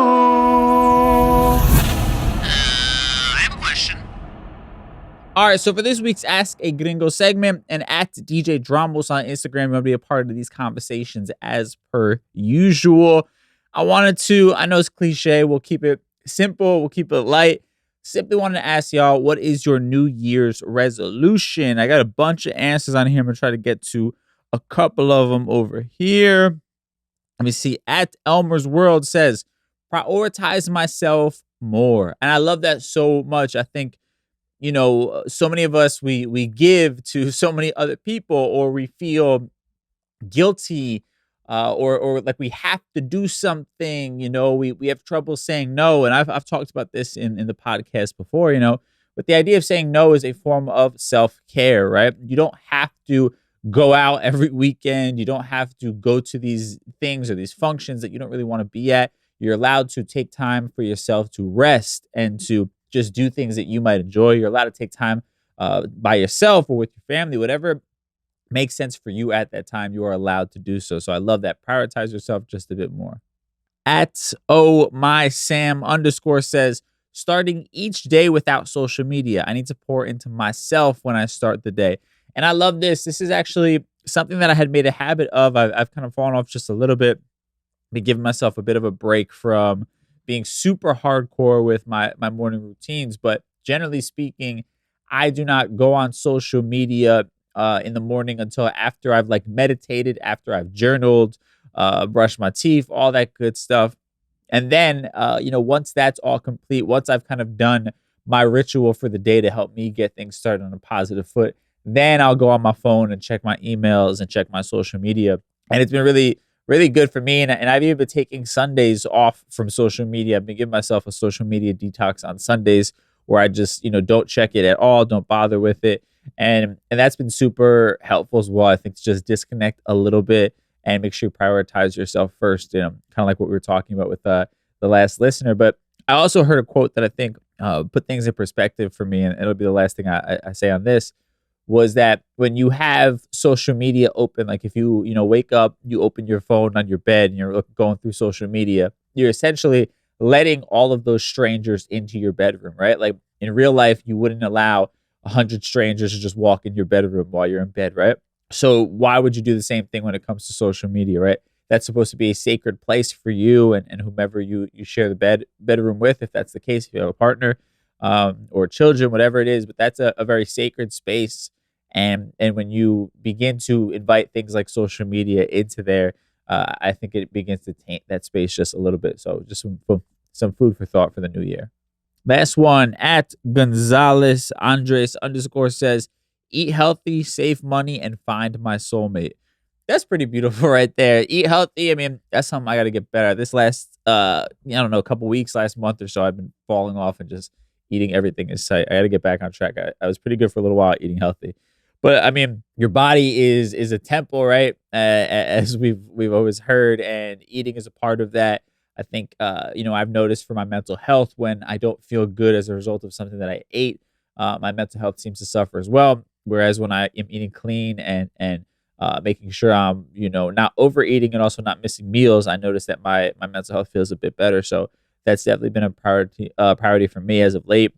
All right, so for this week's Ask a Gringo segment, and at DJ Dramos on Instagram, I'm going to be a part of these conversations as per usual. I know it's cliche, we'll keep it simple, we'll keep it light. Simply wanted to ask y'all, what is your New Year's resolution? I got a bunch of answers on here. I'm going to try to get to a couple of them over here. Let me see. At Elmer's World says, prioritize myself more. And I love that so much. I think, so many of us, we give to so many other people, or we feel guilty or like we have to do something. We have trouble saying no, and I've talked about this in the podcast before. But the idea of saying no is a form of self-care, right? You don't have to go out every weekend. You don't have to go to these things or these functions that you don't really want to be at. You're allowed to take time for yourself to rest and to just do things that you might enjoy. You're allowed to take time by yourself or with your family, whatever makes sense for you at that time. You are allowed to do so. So I love that. Prioritize yourself just a bit more. At my Sam _ says, starting each day without social media. I need to pour into myself when I start the day. And I love this. This is actually something that I had made a habit of. I've kind of fallen off just a little bit, been giving myself a bit of a break from being super hardcore with my morning routines. But generally speaking, I do not go on social media in the morning until after I've like meditated, after I've journaled, brushed my teeth, all that good stuff. And then, once that's all complete, once I've kind of done my ritual for the day to help me get things started on a positive foot, then I'll go on my phone and check my emails and check my social media. And it's been really, really good for me. And I've even been taking Sundays off from social media. I've been giving myself a social media detox on Sundays where I just, don't check it at all, don't bother with it. And that's been super helpful as well. I think to just disconnect a little bit and make sure you prioritize yourself first, kind of like what we were talking about with the last listener. But I also heard a quote that I think put things in perspective for me, and it'll be the last thing I say on this, was that when you have social media open, like if you wake up, you open your phone on your bed and you're going through social media, you're essentially letting all of those strangers into your bedroom, right? Like in real life, you wouldn't allow 100 strangers to just walk in your bedroom while you're in bed, right? So why would you do the same thing when it comes to social media, right? That's supposed to be a sacred place for you and whomever you share the bedroom with, if that's the case, if you have a partner or children, whatever it is. But that's a very sacred space. And when you begin to invite things like social media into there, I think it begins to taint that space just a little bit. So just some food for thought for the new year. Last one, at Gonzalez Andres _ says, eat healthy, save money, and find my soulmate. That's pretty beautiful right there. Eat healthy. I mean, that's something I got to get better at. This last, a couple weeks, last month or so, I've been falling off and just eating everything in sight. I got to get back on track. I was pretty good for a little while eating healthy. But I mean, your body is a temple, right? As we've always heard, and eating is a part of that. I think, I've noticed for my mental health, when I don't feel good as a result of something that I ate, my mental health seems to suffer as well. Whereas when I am eating clean and making sure I'm, not overeating and also not missing meals, I notice that my mental health feels a bit better. So that's definitely been a priority for me as of late.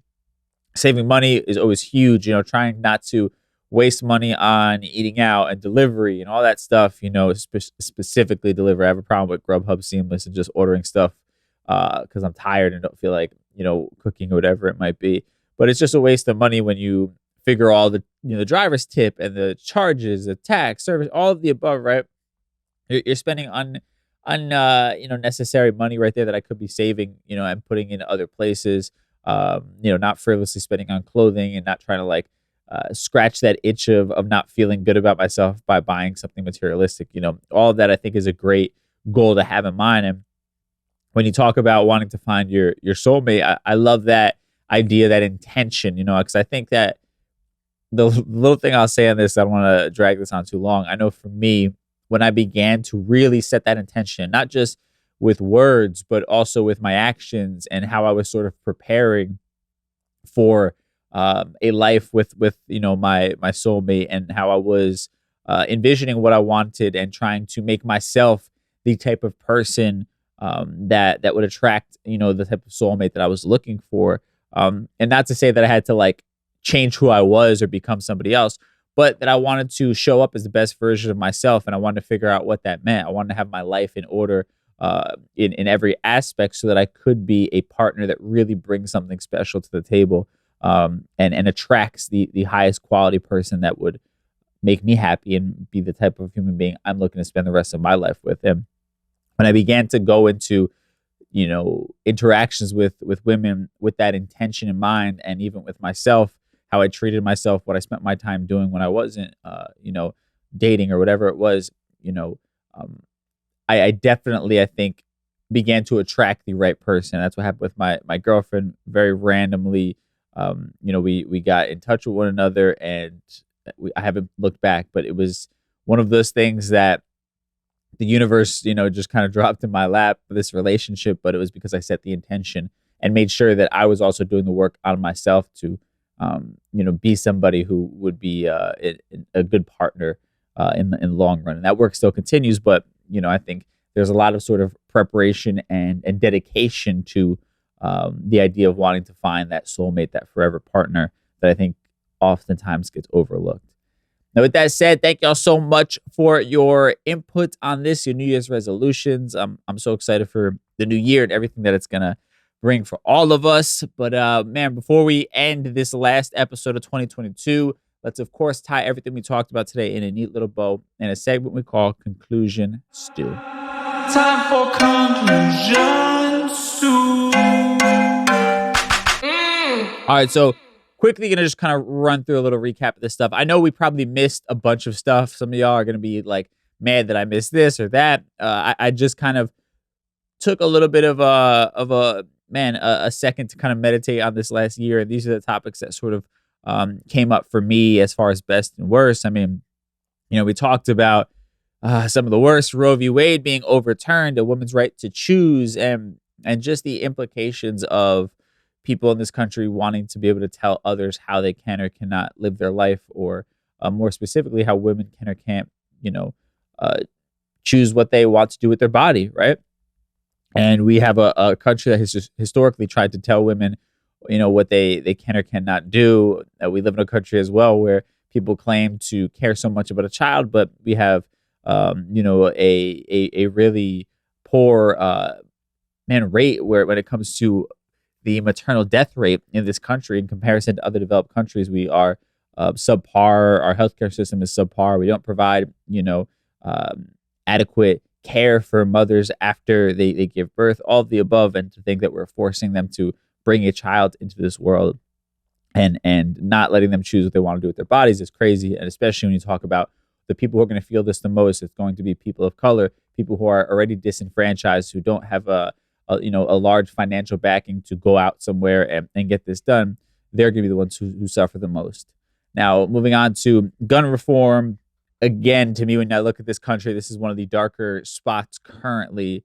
Saving money is always huge, trying not to waste money on eating out and delivery and all that stuff, specifically delivery. I have a problem with Grubhub Seamless and just ordering stuff because I'm tired and don't feel like, cooking or whatever it might be. But it's just a waste of money when you figure all the, the driver's tip and the charges, the tax, service, all of the above, right? You're spending necessary money right there that I could be saving, and putting in other places, not frivolously spending on clothing and not trying to scratch that itch of not feeling good about myself by buying something materialistic. All of that I think is a great goal to have in mind. And when you talk about wanting to find your soulmate, I love that idea, that intention, because I think that the little thing I'll say on this, I don't want to drag this on too long. I know for me, when I began to really set that intention, not just with words, but also with my actions and how I was sort of preparing for a life with my soulmate, and how I was envisioning what I wanted and trying to make myself the type of person that would attract the type of soulmate that I was looking for. And not to say that I had to change who I was or become somebody else, but that I wanted to show up as the best version of myself, and I wanted to figure out what that meant. I wanted to have my life in order in every aspect, so that I could be a partner that really brings something special to the table. And attracts the highest quality person that would make me happy and be the type of human being I'm looking to spend the rest of my life with. And when I began to go into, interactions with women with that intention in mind, and even with myself, how I treated myself, what I spent my time doing when I wasn't, dating or whatever it was, I definitely, I think, began to attract the right person. That's what happened with my girlfriend. Very randomly, we got in touch with one another, and I haven't looked back, but it was one of those things that the universe, just kind of dropped in my lap for this relationship. But it was because I set the intention and made sure that I was also doing the work on myself to, be somebody who would be a good partner in the long run. And that work still continues, but I think there's a lot of sort of preparation and dedication to the idea of wanting to find that soulmate, that forever partner that I think oftentimes gets overlooked. Now, with that said, thank y'all so much for your input on this, your New Year's resolutions. I'm so excited for the new year and everything that it's going to bring for all of us. But man, before we end this last episode of 2022, let's of course tie everything we talked about today in a neat little bow in a segment we call Conclusion Stew. Time for conclusion stew. All right, so quickly gonna just kind of run through a little recap of this stuff. I know we probably missed a bunch of stuff. Some of y'all are gonna be like mad that I missed this or that. I just kind of took a little bit of a second to kind of meditate on this last year, and these are the topics that sort of came up for me as far as best and worst. I mean, we talked about some of the worst, Roe v. Wade being overturned, a woman's right to choose, and just the implications of people in this country wanting to be able to tell others how they can or cannot live their life, or more specifically, how women can or can't, choose what they want to do with their body, right? And we have a country that has just historically tried to tell women, what they can or cannot do. We live in a country as well where people claim to care so much about a child, but we have, a really poor rate when it comes to the maternal death rate in this country in comparison to other developed countries. We are subpar. Our healthcare system is subpar. We don't provide, adequate care for mothers after they give birth, all of the above. And to think that we're forcing them to bring a child into this world and not letting them choose what they want to do with their bodies is crazy. And especially when you talk about the people who are going to feel this the most, it's going to be people of color, people who are already disenfranchised, who don't have a large financial backing to go out somewhere and get this done. They're going to be the ones who suffer the most. Now, moving on to gun reform. Again, to me, when I look at this country, this is one of the darker spots currently,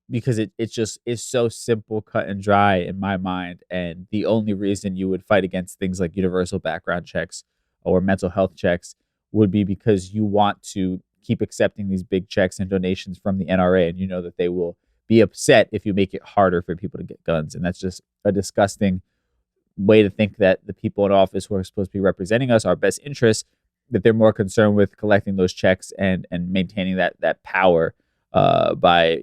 because it just is so simple, cut and dry in my mind. And the only reason you would fight against things like universal background checks or mental health checks would be because you want to keep accepting these big checks and donations from the NRA, and you know that they will be upset if you make it harder for people to get guns. And that's just a disgusting way to think that the people in office who are supposed to be representing us, our best interests, that they're more concerned with collecting those checks and maintaining that power by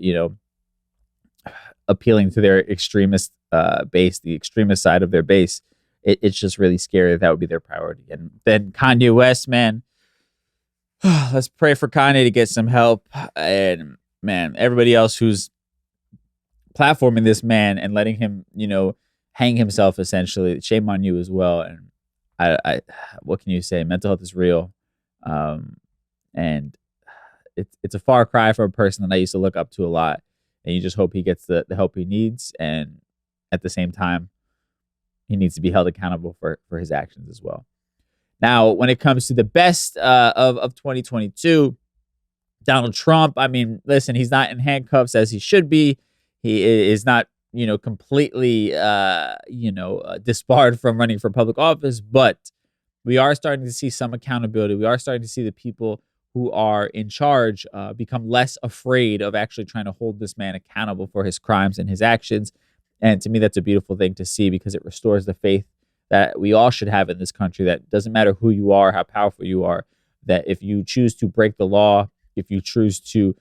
appealing to their extremist base, the extremist side of their base. It's just really scary that would be their priority. And then Kanye West, man, let's pray for Kanye to get some help. And man, everybody else who's platforming this man and letting him, hang himself, essentially, shame on you as well. And I what can you say? Mental health is real. And it's a far cry from a person that I used to look up to a lot. And you just hope he gets the help he needs. And at the same time, he needs to be held accountable for his actions as well. Now, when it comes to the best of 2022, Donald Trump, I mean, listen, he's not in handcuffs as he should be. He is not, completely, disbarred from running for public office, but we are starting to see some accountability. We are starting to see the people who are in charge become less afraid of actually trying to hold this man accountable for his crimes and his actions. And to me, that's a beautiful thing to see, because it restores the faith that we all should have in this country, that it doesn't matter who you are, how powerful you are, that if you choose to break the law, if you choose to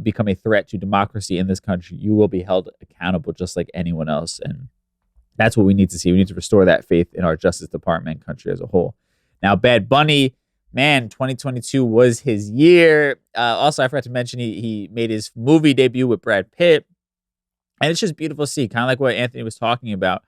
become a threat to democracy in this country, you will be held accountable just like anyone else. And that's what we need to see. We need to restore that faith in our Justice Department and country as a whole. Now, Bad Bunny, man, 2022 was his year. Also, I forgot to mention he made his movie debut with Brad Pitt. And it's just beautiful to see, kind of like what Anthony was talking about.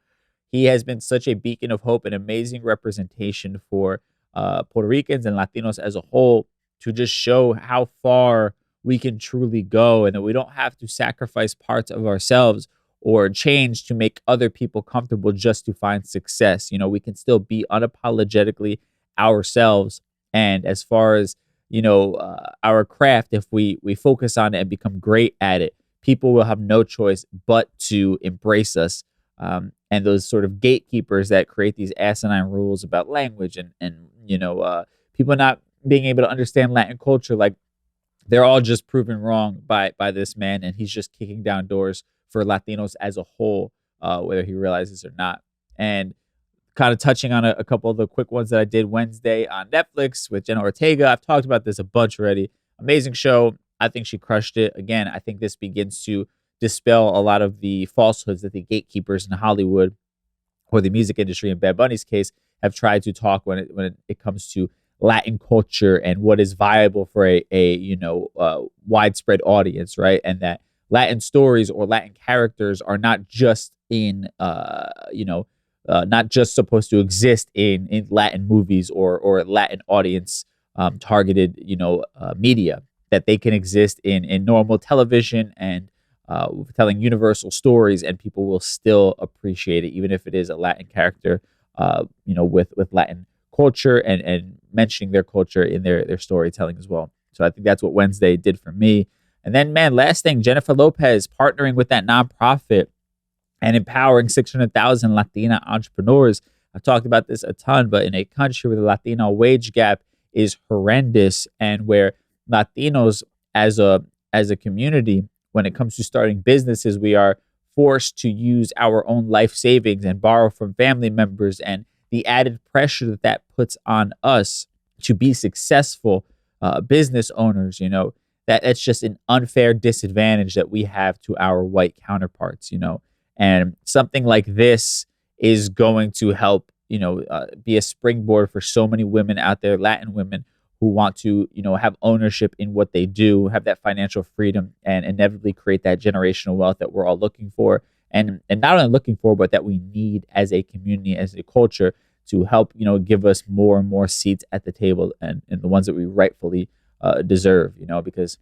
He has been such a beacon of hope and amazing representation for Puerto Ricans and Latinos as a whole, to just show how far we can truly go, and that we don't have to sacrifice parts of ourselves or change to make other people comfortable just to find success. We can still be unapologetically ourselves. And as far as, our craft, if we focus on it and become great at it, people will have no choice but to embrace us. And those sort of gatekeepers that create these asinine rules about language and people not being able to understand Latin culture, like, they're all just proven wrong by this man, and he's just kicking down doors for Latinos as a whole, whether he realizes or not. And kind of touching on a couple of the quick ones that I did Wednesday on Netflix with Jenna Ortega. I've talked about this a bunch already. Amazing show. I think she crushed it. Again, I think this begins to dispel a lot of the falsehoods that the gatekeepers in Hollywood or the music industry, in Bad Bunny's case, have tried to talk when it comes to Latin culture and what is viable for a widespread audience, right? And that Latin stories or Latin characters are not just not just supposed to exist in Latin movies or Latin audience targeted media, that they can exist in normal television and telling universal stories, and people will still appreciate it, even if it is a Latin character, with Latin culture and mentioning their culture in their storytelling as well. So I think that's what Wednesday did for me. And then, man, last thing, Jennifer Lopez partnering with that nonprofit and empowering 600,000 Latina entrepreneurs. I've talked about this a ton, but in a country where the Latino wage gap is horrendous, and where Latinos as a community, when it comes to starting businesses, we are forced to use our own life savings and borrow from family members, and the added pressure that puts on us to be successful business owners, that's just an unfair disadvantage that we have to our white counterparts, and something like this is going to help, be a springboard for so many women out there, Latin women, who want to, have ownership in what they do, have that financial freedom, and inevitably create that generational wealth that we're all looking for. And not only looking for, but that we need as a community, as a culture, to help, give us more and more seats at the table, and the ones that we rightfully deserve, because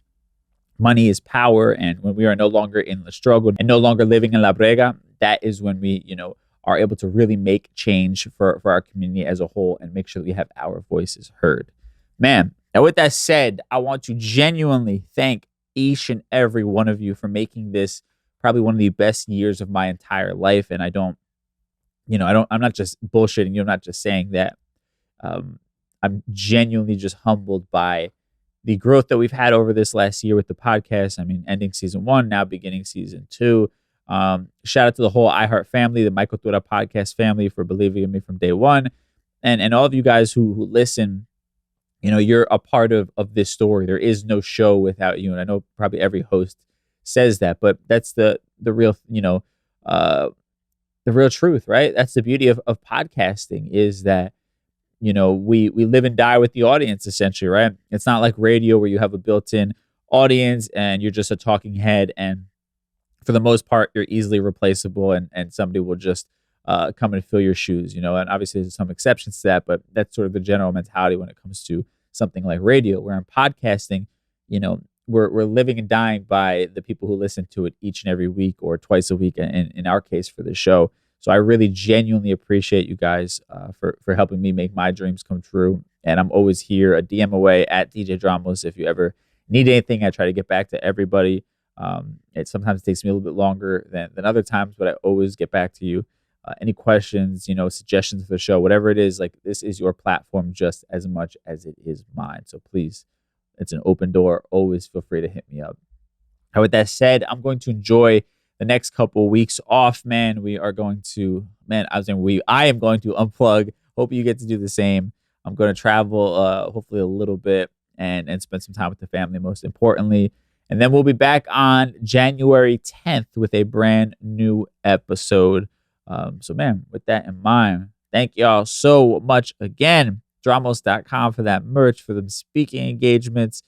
money is power. And when we are no longer in the struggle and no longer living in la brega, that is when we, are able to really make change for our community as a whole, and make sure that we have our voices heard. Man, now with that said, I want to genuinely thank each and every one of you for making this probably one of the best years of my entire life. And I'm not just bullshitting you. I'm not just saying that. I'm genuinely just humbled by the growth that we've had over this last year with the podcast. I mean, ending season 1, now beginning season 2. Shout out to the whole iHeart family, the Cultura podcast family, for believing in me from day one. And all of you guys who listen, you're a part of this story. There is no show without you. And I know probably every host says that, but that's the real, the real truth, right? That's the beauty of podcasting, is that, we live and die with the audience, essentially, right? It's not like radio where you have a built-in audience and you're just a talking head, and for the most part, you're easily replaceable, and somebody will just come and fill your shoes, and obviously there's some exceptions to that, but that's sort of the general mentality when it comes to something like radio. Where in podcasting, we're living and dying by the people who listen to it each and every week or twice a week, in our case for the show. So I really genuinely appreciate you guys for helping me make my dreams come true. And I'm always here, a DM away at DJ Dramos. If you ever need anything, I try to get back to everybody. It sometimes takes me a little bit longer than other times, but I always get back to you. Any questions, suggestions for the show, whatever it is, like, this is your platform just as much as it is mine. So please, it's an open door. Always feel free to hit me up. And with that said, I'm going to enjoy the next couple of weeks off, man. I am going to unplug. Hope you get to do the same. I'm going to travel, hopefully a little bit, and spend some time with the family, most importantly. And then we'll be back on January 10th with a brand new episode. So, man, with that in mind, thank y'all so much again. Dramos.com for that merch, for them speaking engagements,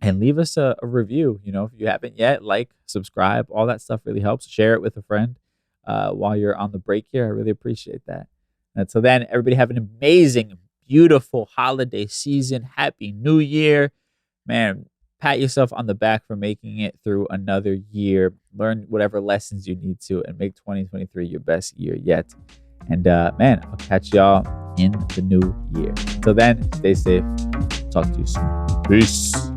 and leave us a review. If you haven't yet, subscribe, all that stuff really helps. Share it with a friend while you're on the break here. I really appreciate that. And so then, everybody have an amazing, beautiful holiday season. Happy New Year. Man, pat yourself on the back for making it through another year. Learn whatever lessons you need to and make 2023 your best year yet. And man, I'll catch y'all in the new year. Till then, stay safe. Talk to you soon. Peace.